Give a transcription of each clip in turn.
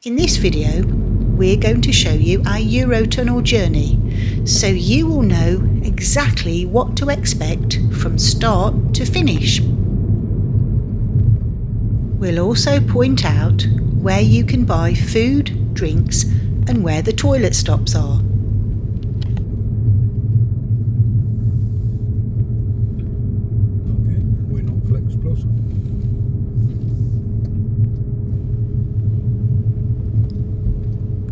In this video, we're going to show you our Eurotunnel journey, so you will know exactly what to expect from start to finish. We'll also point out where you can buy food, drinks, and where the toilet stops are. Okay, we're not Flex Plus.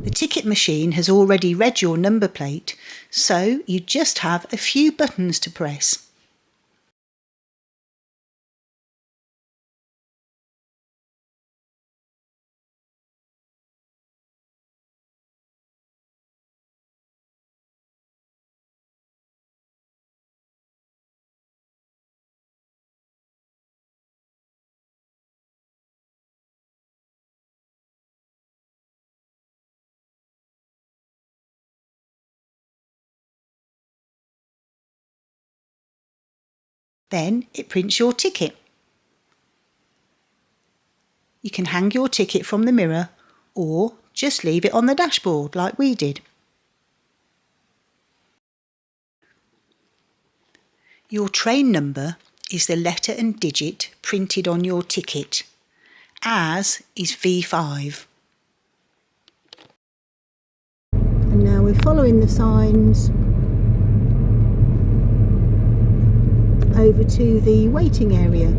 The ticket machine has already read your number plate, so you just have a few buttons to press. Then it prints your ticket. You can hang your ticket from the mirror or just leave it on the dashboard like we did. Your train number is the letter and digit printed on your ticket, as is V5. And now we're following the signs over to the waiting area.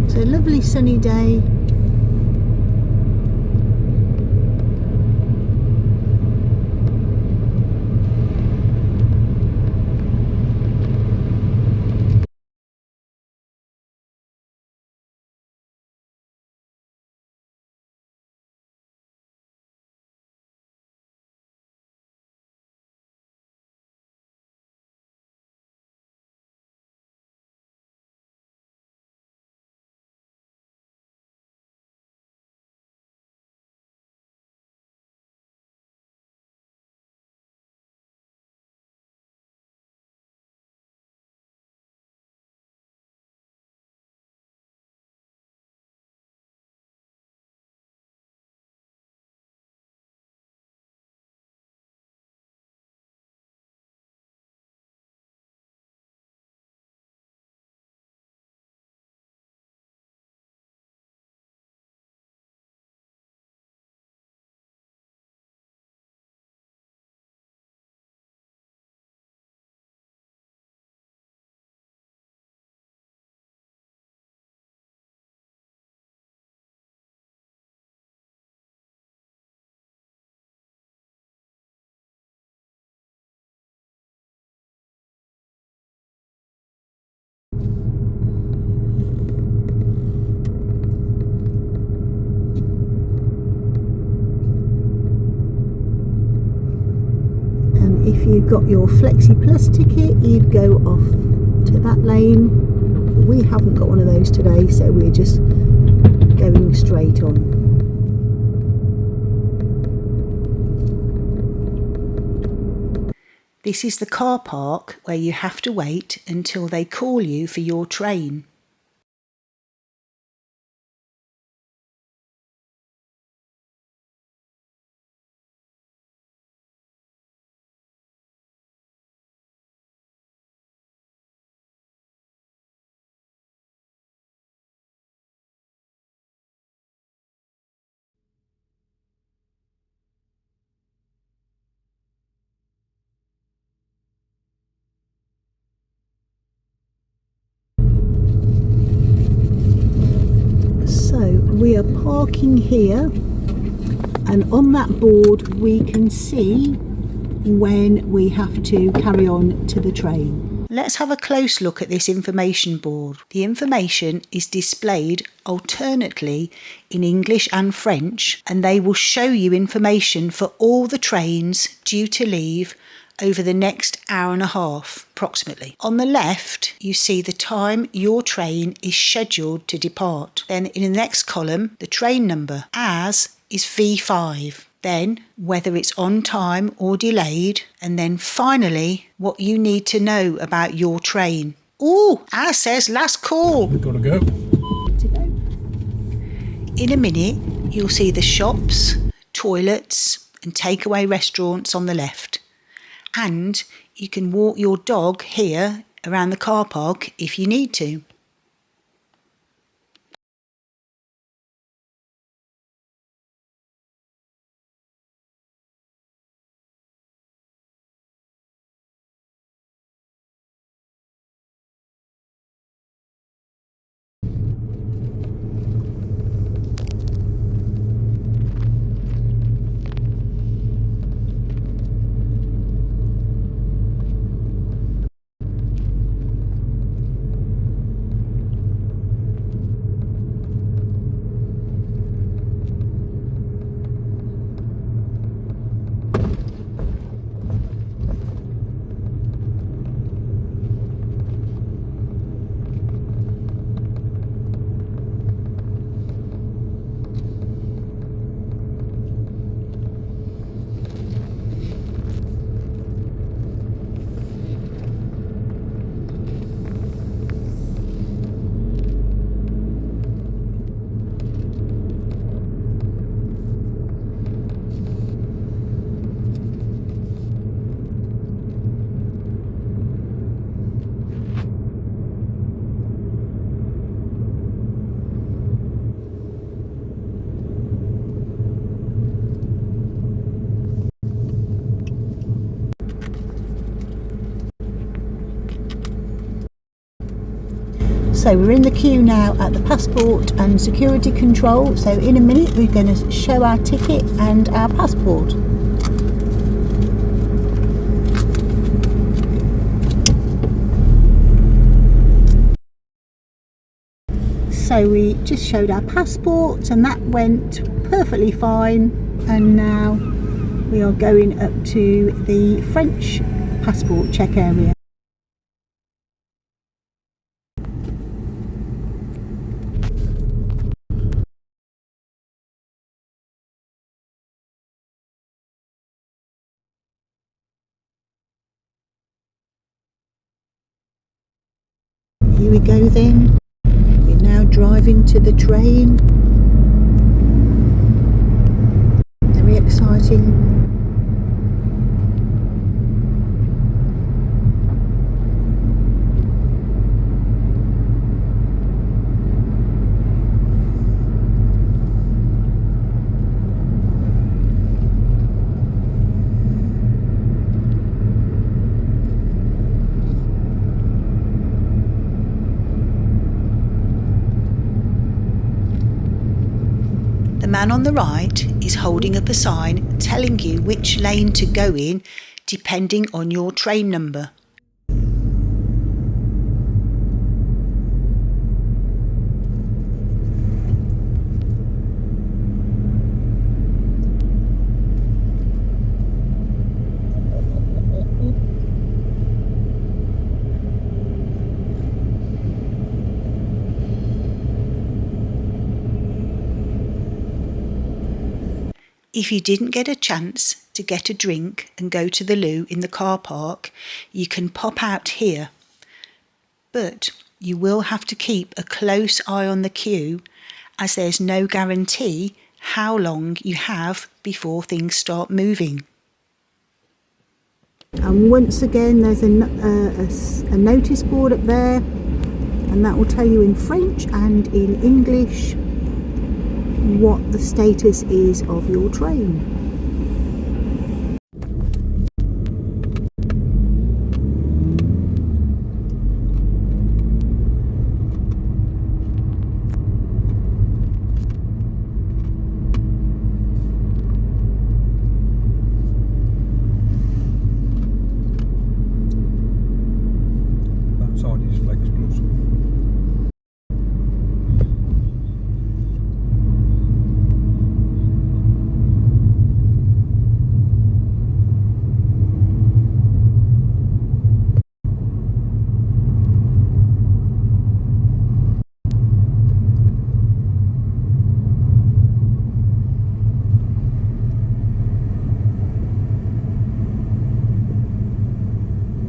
It's a lovely sunny day. If you got your Flexi Plus ticket, you'd go off to that lane. We haven't got one of those today, so we're just going straight on. This is the car park where you have to wait until they call you for your train. We are parking here, and on that board we can see when we have to carry on to the train. Let's have a close look at this information board. The information is displayed alternately in English and French, and they will show you information for all the trains due to leave over the next hour and a half, approximately. On the left, you see the time your train is scheduled to depart. Then in the next column, the train number, as is V5. Then whether it's on time or delayed. And then finally, what you need to know about your train. Oh, ours says last call. We've got to go. To go. In a minute, you'll see the shops, toilets and takeaway restaurants on the left. And you can walk your dog here around the car park if you need to. So we're in the queue now at the passport and security control. So in a minute we're going to show our ticket and our passport. So we just showed our passports and that went perfectly fine, and now we are going up to the French passport check area. Here we go then. We're now driving to the train. Very exciting. The man on the right is holding up a sign telling you which lane to go in depending on your train number. If you didn't get a chance to get a drink and go to the loo in the car park, you can pop out here. But you will have to keep a close eye on the queue, as there's no guarantee how long you have before things start moving. And once again there's a notice board up there, and that will tell you in French and in English what the status is of your train. That side is Flex Plus.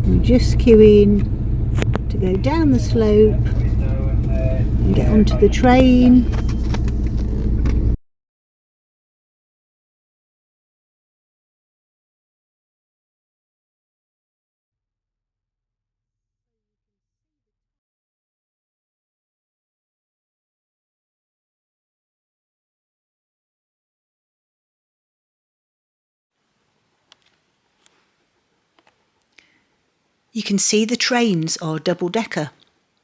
We're just queuing to go down the slope and get onto the train. You can see the trains are double-decker.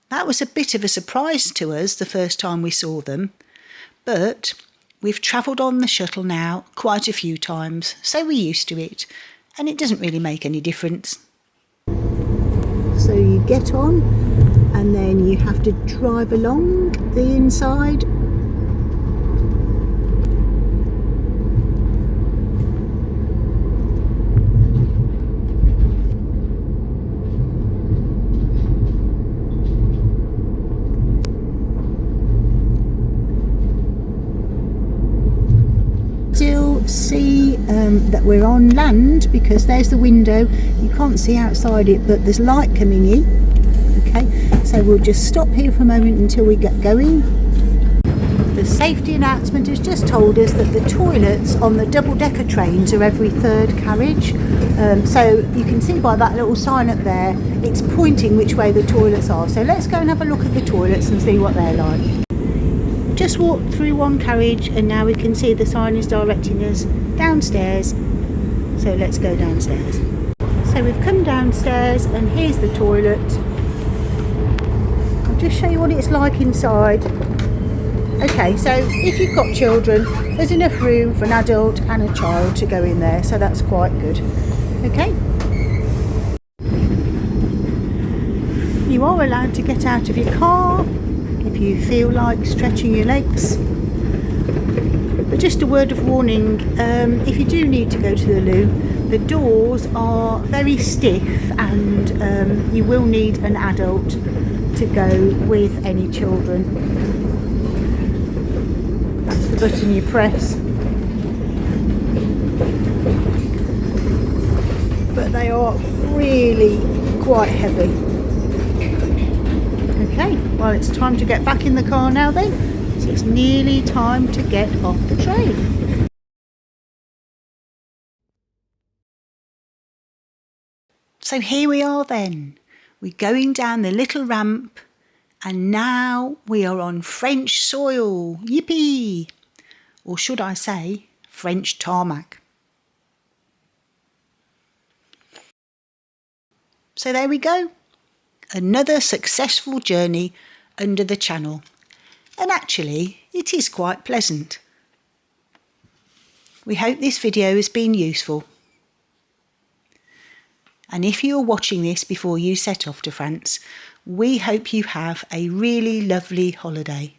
That was a bit of a surprise to us the first time we saw them, but we've travelled on the shuttle now quite a few times, so we're used to it, and it doesn't really make any difference. So you get on, and then you have to drive along the inside. Still see that we're on land because there's the window. You can't see outside it, but there's light coming in. Okay, so we'll just stop here for a moment until we get going. The safety announcement has just told us that the toilets on the double-decker trains are every third carriage. So you can see by that little sign up there, it's pointing which way the toilets are. So let's go and have a look at the toilets and see what they're like. Just walked through one carriage and now we can see the sign is directing us downstairs, so let's go downstairs. So we've come downstairs and here's the toilet. I'll just show you what it's like inside. Okay, so if you've got children, there's enough room for an adult and a child to go in there, so that's quite good. Okay, you are allowed to get out of your car if you feel like stretching your legs, but just a word of warning, if you do need to go to the loo, the doors are very stiff and you will need an adult to go with any children. That's the button you press, but they are really quite heavy. Okay, well it's time to get back in the car now then, so it's nearly time to get off the train. So here we are then, we're going down the little ramp and now we are on French soil, yippee! Or should I say, French tarmac. So there we go. Another successful journey under the channel, and actually it is quite pleasant. We hope this video has been useful, and if you're watching this before you set off to France, we hope you have a really lovely holiday.